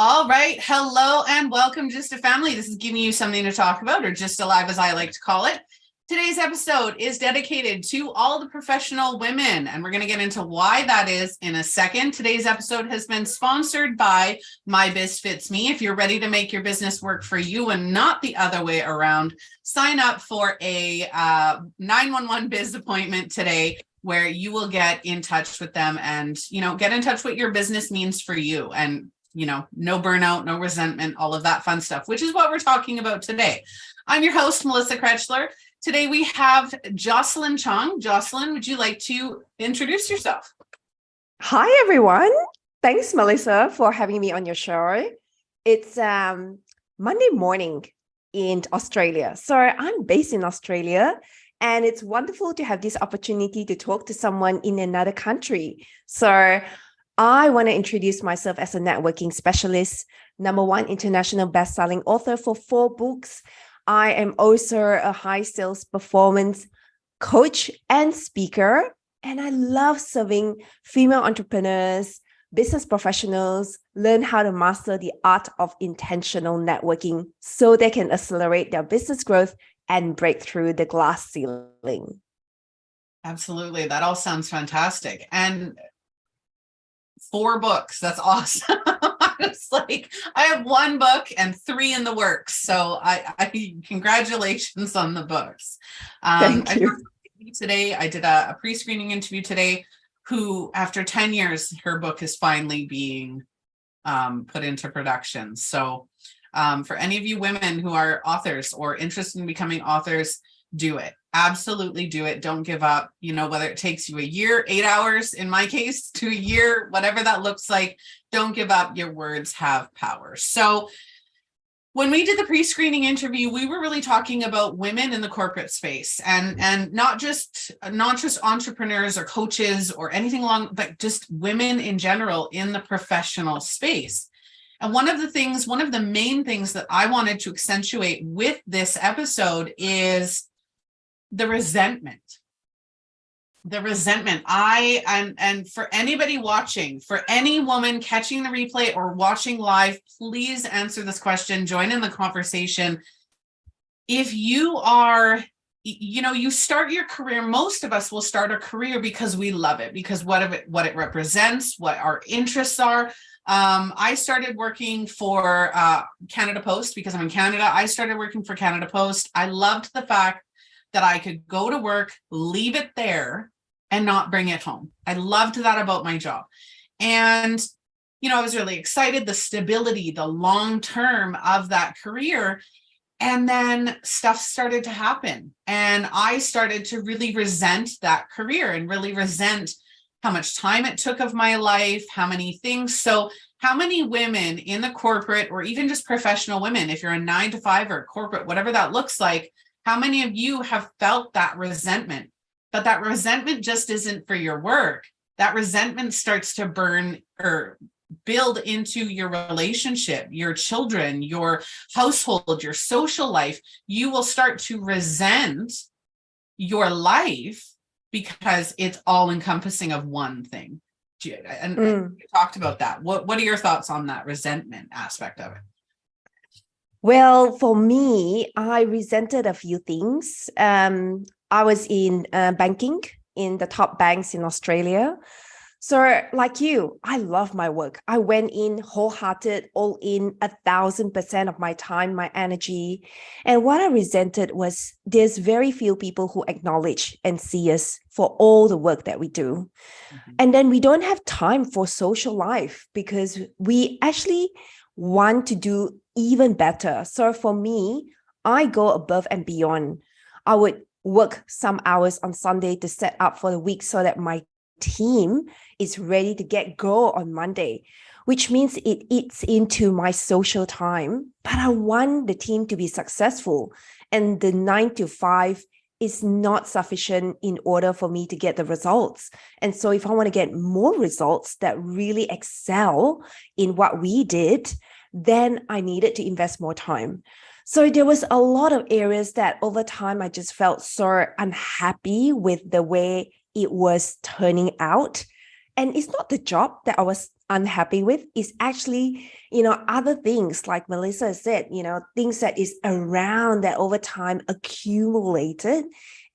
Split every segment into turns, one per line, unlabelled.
All right. Hello and welcome, Just a Family. This is giving you something to talk about, or Just Alive as I like to call it. Today's episode is dedicated to all the professional women, and we're going to get into why that is in a second. Today's episode has been sponsored by My Biz Fits Me. If you're ready to make your business work for you and not the other way around, sign up for a 911 biz appointment today, where you will get in touch with them and, get in touch what your business means for you. And no burnout, no resentment, all of that fun stuff, which is what we're talking about today. I'm your host, Melissa Krechler. Today we have Jocelyn Chong. Jocelyn, would you like to introduce yourself?
Hi, everyone. Thanks, Melissa, for having me on your show. It's Monday morning in Australia. So I'm based in Australia, and it's wonderful to have this opportunity to talk to someone in another country. So I want to introduce myself as a networking specialist, #1 international best-selling author for 4 books. I am also a high sales performance coach and speaker, and I love serving female entrepreneurs, business professionals, learn how to master the art of intentional networking so they can accelerate their business growth and break through the glass ceiling.
Absolutely. That all sounds fantastic. And 4 books. That's awesome. It's like I have 1 book and 3 in the works. So I congratulations on the books.
Thank you.
Today, I did a pre-screening interview today, who after 10 years, her book is finally being put into production. So for any of you women who are authors or interested in becoming authors, do it. Absolutely do it. Don't give up. Whether it takes you a year, 8 hours, in my case, to a year, whatever that looks like, don't give up. Your words have power. So when we did the pre-screening interview, we were really talking about women in the corporate space, and not just entrepreneurs or coaches or anything along, but just women in general in the professional space. And one of the main things that I wanted to accentuate with this episode is the resentment. And for anybody watching, for any woman catching the replay or watching live, please answer this question, join in the conversation. If you are, you start your career, most of us will start a career because we love it, because what it represents, what our interests are. I started working for Canada Post because I'm in Canada. I started working for Canada Post. I loved the fact that I could go to work, leave it there, and not bring it home. I loved that about my job. And, I was really excited, the stability, the long term of that career. And then stuff started to happen. And I started to really resent that career and really resent how much time it took of my life, how many things. So how many women in the corporate, or even just professional women, if you're a 9 to 5 or corporate, whatever that looks like, how many of you have felt that resentment? But that resentment just isn't for your work. That resentment starts to burn or build into your relationship, your children, your household, your social life. You will start to resent your life because it's all encompassing of one thing. And we talked about that. What are your thoughts on that resentment aspect of it?
Well, for me, I resented a few things. I was in banking in the top banks in Australia. So like you, I love my work. I went in wholehearted, all in 1,000% of my time, my energy. And what I resented was there's very few people who acknowledge and see us for all the work that we do. Mm-hmm. And then we don't have time for social life because we actually want to do even better. So for me, I go above and beyond. I would work some hours on Sunday to set up for the week so that my team is ready to get go on Monday, which means it eats into my social time. But I want the team to be successful, and the 9 to 5 is not sufficient in order for me to get the results. And so if I want to get more results that really excel in what we did, then I needed to invest more time. So there was a lot of areas that over time, I just felt so unhappy with the way it was turning out. And it's not the job that I was unhappy with is actually, other things like Melissa said, things that is around that over time accumulated,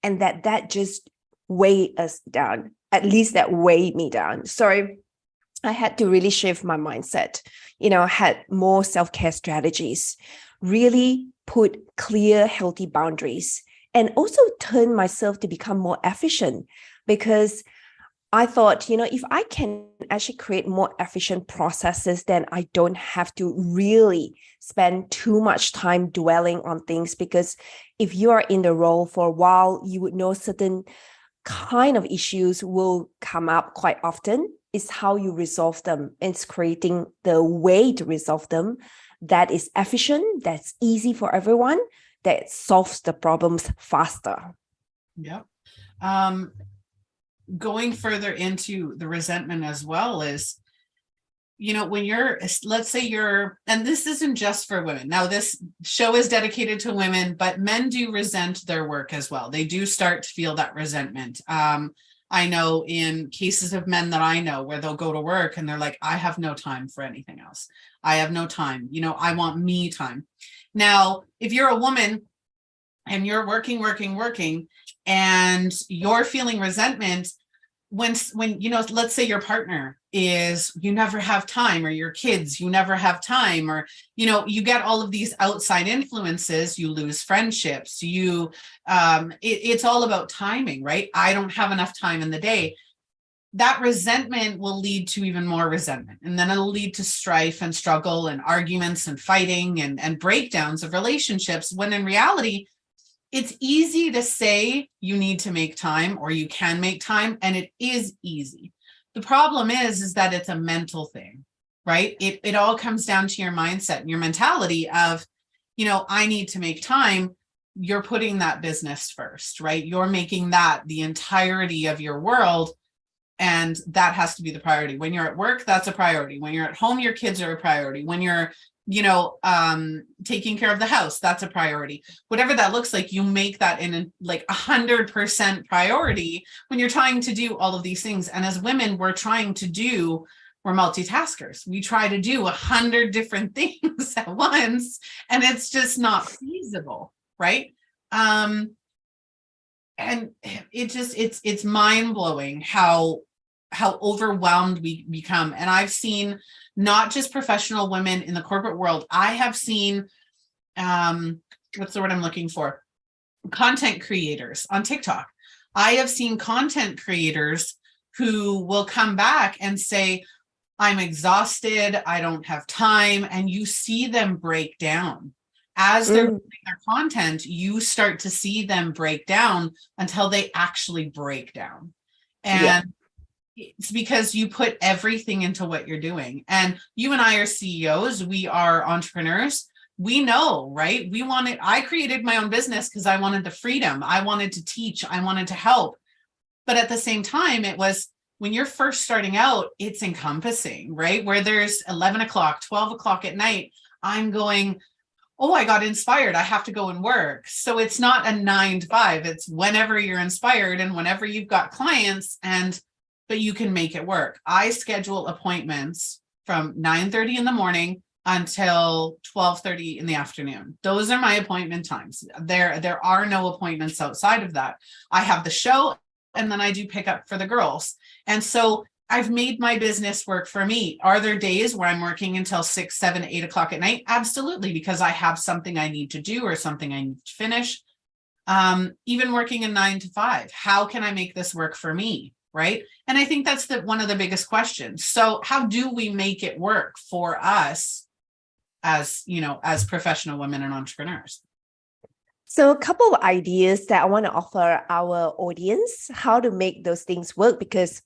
and that just weigh us down. At least that weighed me down. So I had to really shift my mindset, had more self-care strategies, really put clear, healthy boundaries, and also turn myself to become more efficient, because I thought, if I can actually create more efficient processes, then I don't have to really spend too much time dwelling on things. Because if you are in the role for a while, you would know certain kind of issues will come up quite often. Is how you resolve them. It's creating the way to resolve them that is efficient, that's easy for everyone, that solves the problems faster.
Yeah. Going further into the resentment as well is, when let's say and this isn't just for women. Now, this show is dedicated to women, but men do resent their work as well. They do start to feel that resentment. I know in cases of men that I know where they'll go to work and they're like, I have no time for anything else. I have no time. I want me time. Now, if you're a woman and you're working, and you're feeling resentment, when let's say your partner is, you never have time, or your kids, you never have time, or you get all of these outside influences, you lose friendships, it's all about timing, right? I don't have enough time in the day. That resentment will lead to even more resentment, and then it'll lead to strife and struggle and arguments and fighting and breakdowns of relationships, when in reality, it's easy to say you need to make time or you can make time, and it is easy. The problem is that it's a mental thing, right? It all comes down to your mindset and your mentality of, I need to make time. You're putting that business first, right? You're making that the entirety of your world, and that has to be the priority. When you're at work, that's a priority. When you're at home, your kids are a priority. When you're taking care of the house, that's a priority. Whatever that looks like, you make that in 100% priority when you're trying to do all of these things. And as women, we're multitaskers. We try to do 100 different things at once, and it's just not feasible, right? And it's mind-blowing how overwhelmed we become. And I've seen not just professional women in the corporate world. I have seen, what's the word I'm looking for? Content creators on TikTok. I have seen content creators who will come back and say, I'm exhausted, I don't have time. And you see them break down. As they're doing their content, you start to see them break down until they actually break down. And it's because you put everything into what you're doing. And you and I are CEOs. We are entrepreneurs. We know, right? I created my own business because I wanted the freedom. I wanted to teach. I wanted to help. But at the same time, it was, when you're first starting out, it's encompassing, right? Where there's 11 o'clock, 12 o'clock at night, I'm going, oh, I got inspired, I have to go and work. So it's not a 9 to 5. It's whenever you're inspired and whenever you've got clients, but you can make it work. I schedule appointments from 9:30 in the morning until 12:30 in the afternoon. Those are my appointment times. There are no appointments outside of that. I have the show, and then I do pick up for the girls. And so I've made my business work for me. Are there days where I'm working until 6, 7, 8 o'clock at night? Absolutely, because I have something I need to do or something I need to finish. Even working a 9 to 5, how can I make this work for me? Right. And I think that's one of the biggest questions. So how do we make it work for us as professional women and entrepreneurs?
So a couple of ideas that I want to offer our audience, how to make those things work, because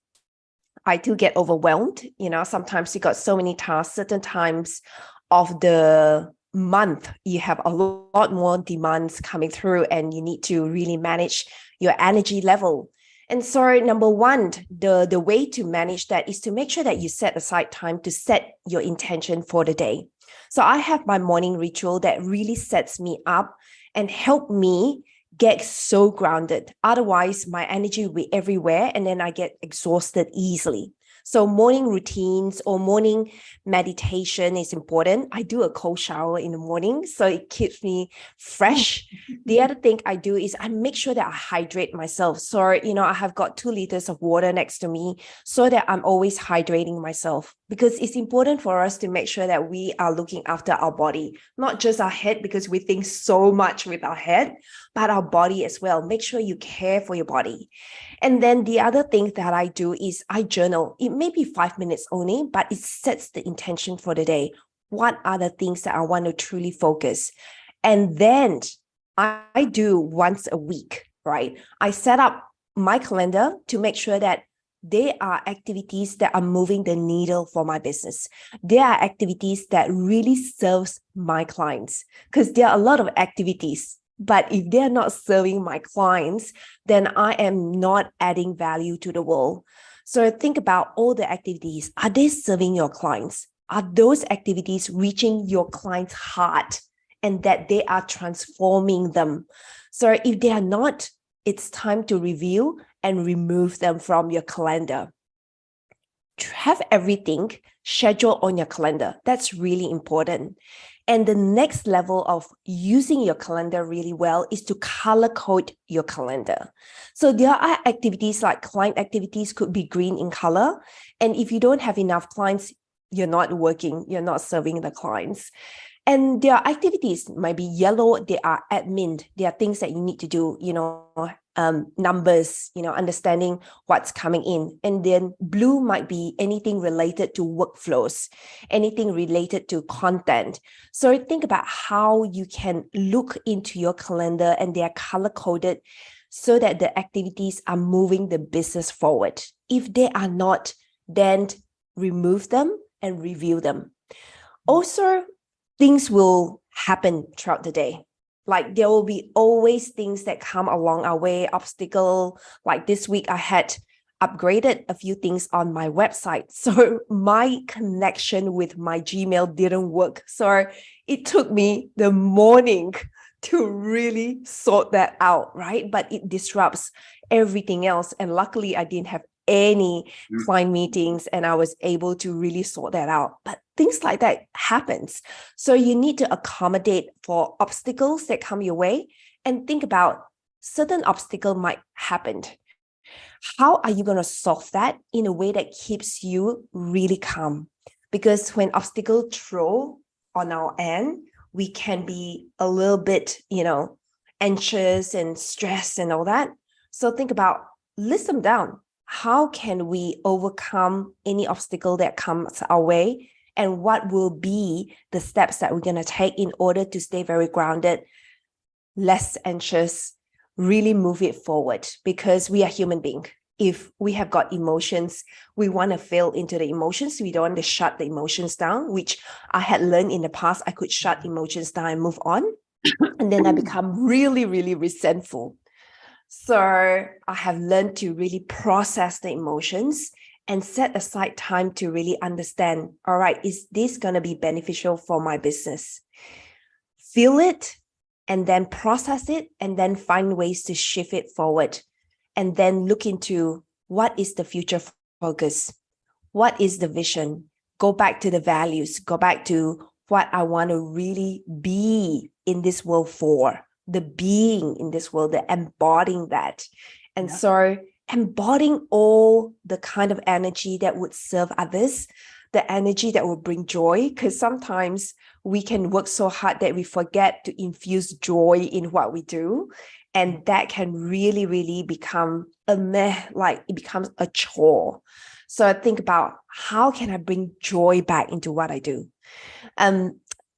I do get overwhelmed. Sometimes you got so many tasks, certain times of the month, you have a lot more demands coming through, and you need to really manage your energy level. And so number one, the way to manage that is to make sure that you set aside time to set your intention for the day. So I have my morning ritual that really sets me up and help me get so grounded. Otherwise, my energy will be everywhere, and then I get exhausted easily. So morning routines or morning meditation is important. I do a cold shower in the morning, so it keeps me fresh. The other thing I do is I make sure that I hydrate myself. So, I have got 2 liters of water next to me so that I'm always hydrating myself, because it's important for us to make sure that we are looking after our body, not just our head, because we think so much with our head, but our body as well. Make sure you care for your body. And then the other thing that I do is I journal. It may be 5 minutes only, but it sets the intention for the day. What are the things that I want to truly focus? And then I do once a week, right? I set up my calendar to make sure that there are activities that are moving the needle for my business. There are activities that really serves my clients, because there are a lot of activities, but if they're not serving my clients, then I am not adding value to the world. So think about all the activities. Are they serving your clients? Are those activities reaching your client's heart and that they are transforming them? So if they are not, it's time to review and remove them from your calendar. Have everything scheduled on your calendar. That's really important. And the next level of using your calendar really well is to color code your calendar. So there are activities like client activities could be green in color. And if you don't have enough clients, you're not working, you're not serving the clients. And their activities might be yellow, they are admin, they are things that you need to do, numbers, understanding what's coming in. And then blue might be anything related to workflows, anything related to content. So think about how you can look into your calendar and they are color coded so that the activities are moving the business forward. If they are not, then remove them and review them. Also, things will happen throughout the day. Like there will be always things that come along our way, obstacle. Like this week, I had upgraded a few things on my website. So my connection with my Gmail didn't work. So it took me the morning to really sort that out, right? But it disrupts everything else. And luckily, I didn't have any client meetings and I was able to really sort that out. But things like that happens. So you need to accommodate for obstacles that come your way and think about certain obstacle might happen. How are you going to solve that in a way that keeps you really calm? Because when obstacles throw on our end, we can be a little bit, anxious and stressed and all that. So think about, list them down. How can we overcome any obstacle that comes our way? And what will be the steps that we're going to take in order to stay very grounded, less anxious, really move it forward? Because we are human beings. If we have got emotions, we want to feel into the emotions. We don't want to shut the emotions down, which I had learned in the past. I could shut emotions down and move on. And then I become really, really resentful. So I have learned to really process the emotions and set aside time to really understand, all right, is this going to be beneficial for my business? Feel it and then process it and then find ways to shift it forward. And then look into what is the future focus? What is the vision? Go back to the values, go back to what I want to really be in this world for. The being in this world, the embodying that. And so embodying all the kind of energy that would serve others, the energy that will bring joy, because sometimes we can work so hard that we forget to infuse joy in what we do. And that can really, really become it becomes a chore. So I think about how can I bring joy back into what I do?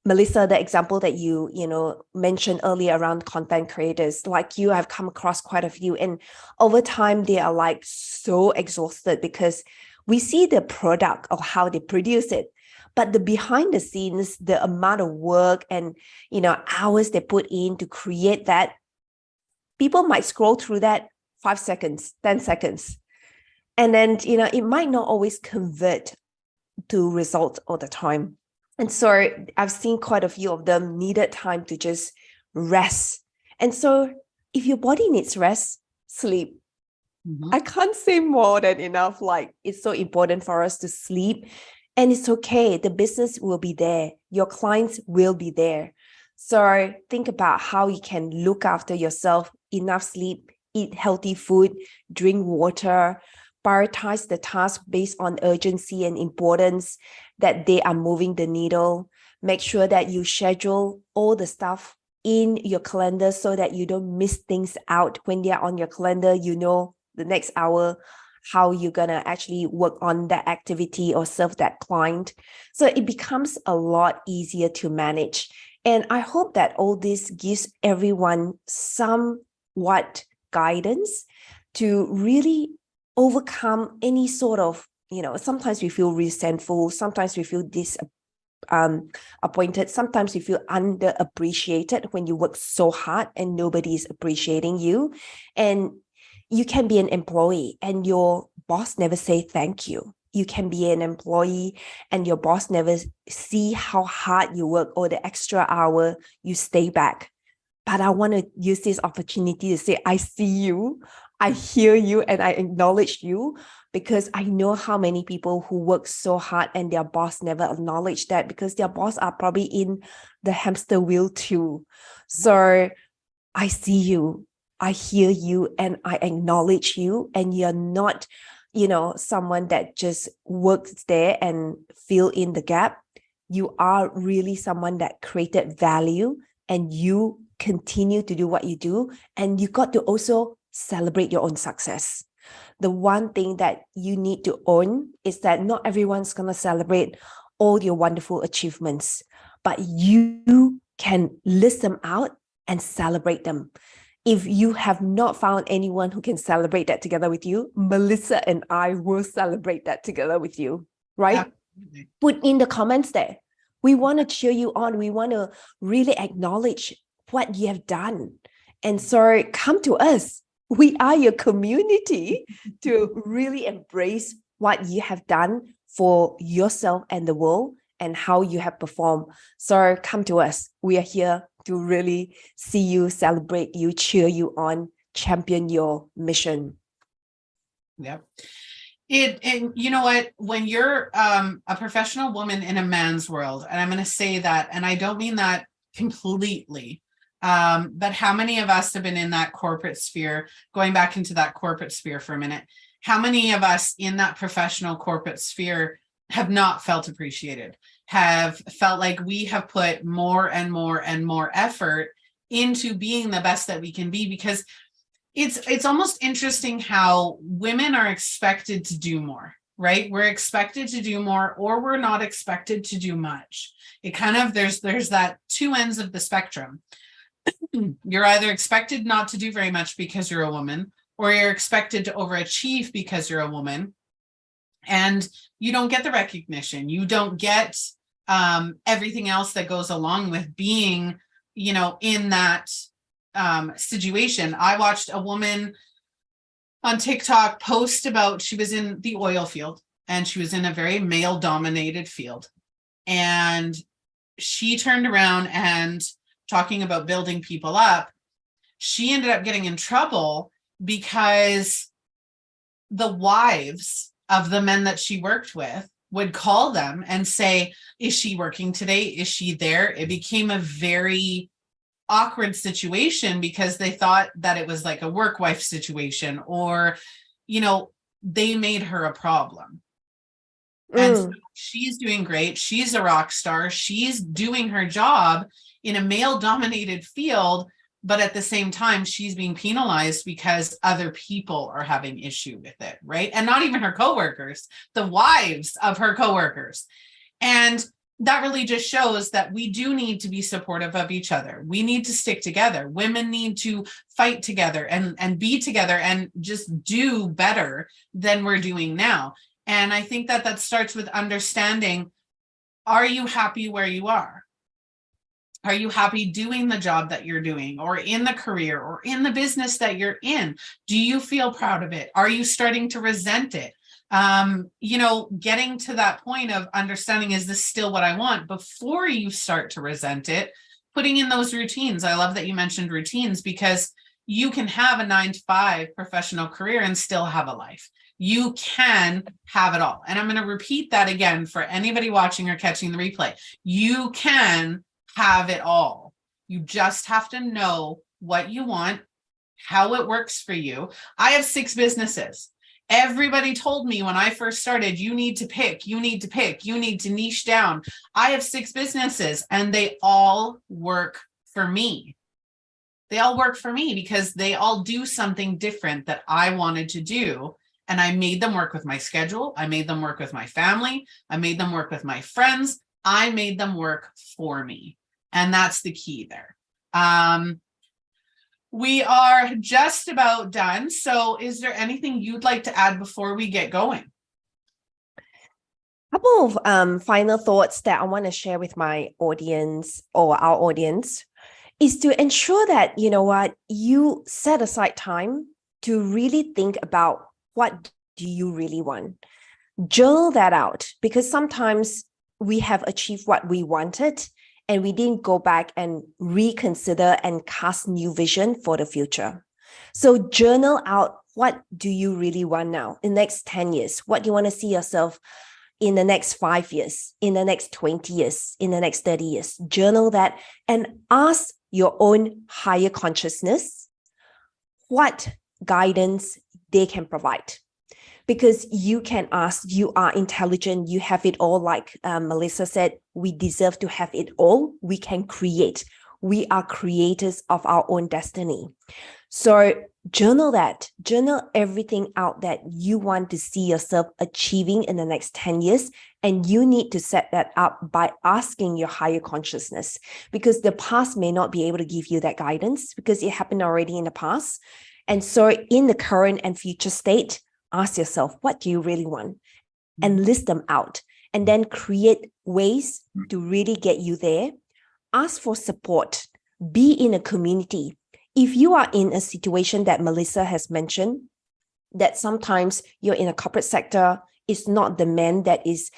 Melissa, the example that you mentioned earlier around content creators, like you, I've come across quite a few, and over time they are like so exhausted because we see the product of how they produce it, but the behind the scenes, the amount of work and hours they put in to create that, people might scroll through that 5 seconds, 10 seconds, and then it might not always convert to results all the time. And so I've seen quite a few of them needed time to just rest. And so if your body needs rest, sleep.
Mhm.
I can't say more than enough. Like, it's so important for us to sleep. And it's okay. The business will be there. Your clients will be there. So think about how you can look after yourself, enough sleep, eat healthy food, drink water, prioritize the task based on urgency and importance that they are moving the needle. Make sure that you schedule all the stuff in your calendar so that you don't miss things out when they're on your calendar. You know the next hour how you're gonna actually work on that activity or serve that client. So it becomes a lot easier to manage. And I hope that all this gives everyone somewhat guidance to really overcome any sort of, sometimes we feel resentful, sometimes we feel appointed, sometimes you feel underappreciated when you work so hard and nobody is appreciating you. And you can be an employee and your boss never say thank you. You can be an employee and your boss never see how hard you work or the extra hour you stay back. But I want to use this opportunity to say, I see you, I hear you, and I acknowledge you, because I know how many people who work so hard and their boss never acknowledge that, because their boss are probably in the hamster wheel too. So I see you, I hear you, and I acknowledge you. And you're not, someone that just works there and fill in the gap. You are really someone that created value, and you continue to do what you do. And you got to also celebrate your own success. The one thing that you need to own is that not everyone's going to celebrate all your wonderful achievements, but you can list them out and celebrate them. If you have not found anyone who can celebrate that together with you, Melissa and I will celebrate that together with you, right?
Absolutely.
Put in the comments there. We want to cheer you on. We want to really acknowledge what you have done. And so come to us. We are your community to really embrace what you have done for yourself and the world and how you have performed. So come to us. We are here to really see you, celebrate you, cheer you on, champion your mission.
Yep. And you know what, when you're a professional woman in a man's world, and I'm going to say that, and I don't mean that completely, but how many of us have been in that corporate sphere, going back into that corporate sphere for a minute, how many of us in that professional corporate sphere have not felt appreciated, have felt like we have put more and more and more effort into being the best that we can be? Because it's almost interesting how women are expected to do more, right? We're expected to do more, or we're not expected to do much. It kind of, there's that two ends of the spectrum. You're either expected not to do very much because you're a woman, or you're expected to overachieve because you're a woman, and you don't get the recognition. You don't get everything else that goes along with being, in that situation. I watched a woman on TikTok post about, she was in the oil field and she was in a very male dominated field. And she turned around and, talking about building people up, she ended up getting in trouble because the wives of the men that she worked with would call them and say, is she working today? Is she there? It became a very awkward situation because they thought that it was like a work wife situation, or, they made her a problem. And so she's doing great. She's a rock star. She's doing her job in a male dominated field, but at the same time, she's being penalized because other people are having issue with it, right? And not even her coworkers, the wives of her coworkers. And that really just shows that we do need to be supportive of each other. We need to stick together. Women need to fight together and be together and just do better than we're doing now. And I think that starts with understanding, are you happy where you are? Are you happy doing the job that you're doing, or in the career, or in the business that you're in? Do you feel proud of it? Are you starting to resent it? Getting to that point of understanding, is this still what I want, before you start to resent it, putting in those routines. I love that you mentioned routines, because You can have a 9 to 5 professional career and still have a life. You can have it all. And I'm going to repeat that again for anybody watching or catching the replay. You can have it all. You just have to know what you want, how it works for you. I have 6 businesses. Everybody told me when I first started, you need to pick, you need to niche down. I have 6 businesses and they all work for me. They all work for me because they all do something different that I wanted to do. And I made them work with my schedule. I made them work with my family. I made them work with my friends. I made them work for me. And that's the key there. We are just about done. So is there anything you'd like to add before we get going?
A couple of final thoughts that I want to share with my audience or our audience is to ensure that, you know what, you set aside time to really think about what do you really want. Journal that out, because sometimes we have achieved what we wanted and we didn't go back and reconsider and cast new vision for the future. So journal out, what do you really want now in the next 10 years? What do you want to see yourself in the next 5 years, in the next 20 years, in the next 30 years? Journal that and ask your own higher consciousness what guidance they can provide. Because you can ask, you are intelligent, you have it all. Like Melissa said, we deserve to have it all. We can create. We are creators of our own destiny. So journal that, journal everything out that you want to see yourself achieving in the next 10 years. And you need to set that up by asking your higher consciousness, because the past may not be able to give you that guidance because it happened already in the past. And so in the current and future state, ask yourself, what do you really want? And list them out, and then create ways to really get you there. Ask for support. Be in a community. If you are in a situation that Melissa has mentioned, that sometimes you're in a corporate sector, it's not the man that is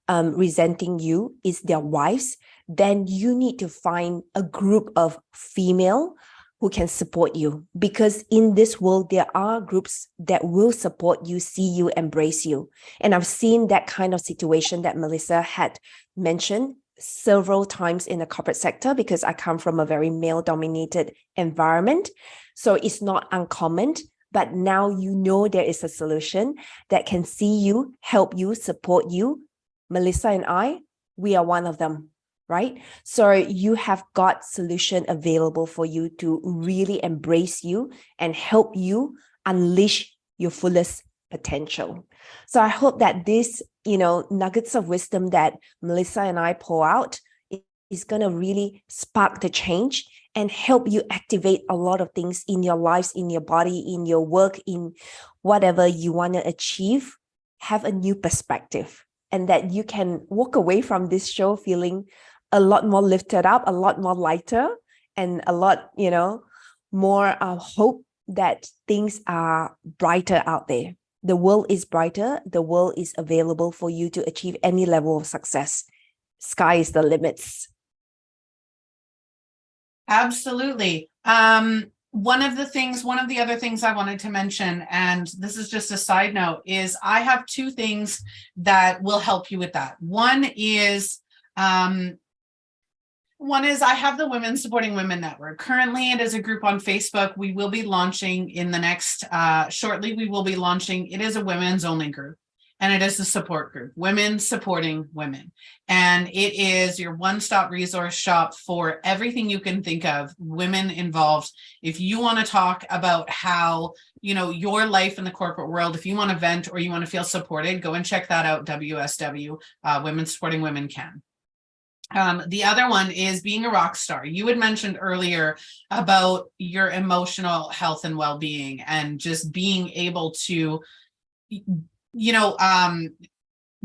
resenting you, it's their wives, then you need to find a group of female who can support you. Because in this world, there are groups that will support you, see you, embrace you. And I've seen that kind of situation that Melissa had mentioned several times in the corporate sector, because I come from a very male-dominated environment. So it's not uncommon, but now you know there is a solution that can see you, help you, support you. Melissa and I, we are one of them, right? So you have got solution available for you to really embrace you and help you unleash your fullest potential. So I hope that this, nuggets of wisdom that Melissa and I pour out is going to really spark the change and help you activate a lot of things in your lives, in your body, in your work, in whatever you want to achieve. Have a new perspective, and that you can walk away from this show feeling a lot more lifted up, a lot more lighter, and a lot, more hope that things are brighter out there. The world is brighter. The world is available for you to achieve any level of success. Sky is the limits.
Absolutely. One of the other things I wanted to mention, and this is just a side note, is I have 2 things that will help you with that. One is I have the Women Supporting Women Network. Currently, it is a group on Facebook. We will be launching in the next, shortly, it is a women's only group, and it is a support group, Women Supporting Women. And it is your one-stop resource shop for everything you can think of, women involved. If you want to talk about how, your life in the corporate world, if you want to vent or you want to feel supported, go and check that out, WSW, Women Supporting Women can. The other one is being a rock star. You had mentioned earlier about your emotional health and well-being, and just being able to,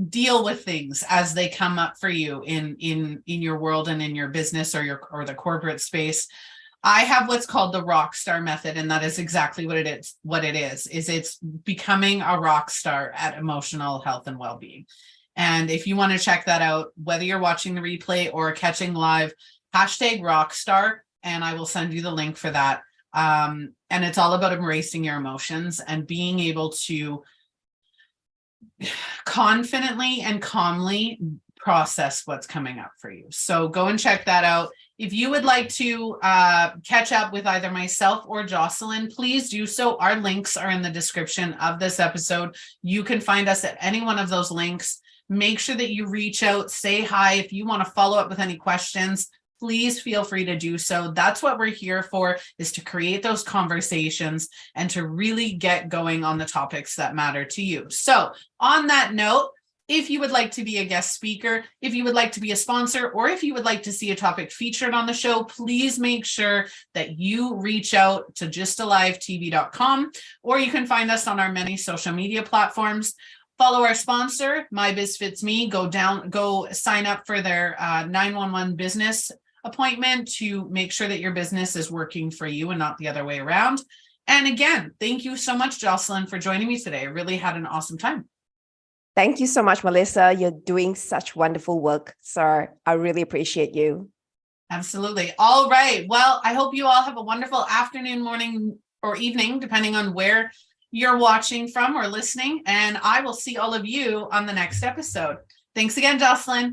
deal with things as they come up for you in your world and in your business or the corporate space. I have what's called the rock star method, and that is exactly what it is. It's becoming a rock star at emotional health and well-being. And if you want to check that out, whether you're watching the replay or catching live, #rockstar, and I will send you the link for that. And it's all about embracing your emotions and being able to confidently and calmly process what's coming up for you. So go and check that out. If you would like to catch up with either myself or Jocelyn, please do so. Our links are in the description of this episode. You can find us at any one of those links. Make sure that you reach out, say hi. If you want to follow up with any questions, please feel free to do so. That's what we're here for, is to create those conversations and to really get going on the topics that matter to you. So on that note, if you would like to be a guest speaker, if you would like to be a sponsor, or if you would like to see a topic featured on the show, please make sure that you reach out to justalivetv.com, or you can find us on our many social media platforms. Follow our sponsor, My Biz Fits Me. Go sign up for their 911 business appointment to make sure that your business is working for you and not the other way around. And again, thank you so much, Jocelyn, for joining me today. I really had an awesome time.
Thank you so much, Melissa. You're doing such wonderful work. So I really appreciate you.
Absolutely. All right. Well, I hope you all have a wonderful afternoon, morning, or evening, depending on where you're watching from or listening. And I will see all of you on the next episode. Thanks again, Jocelyn.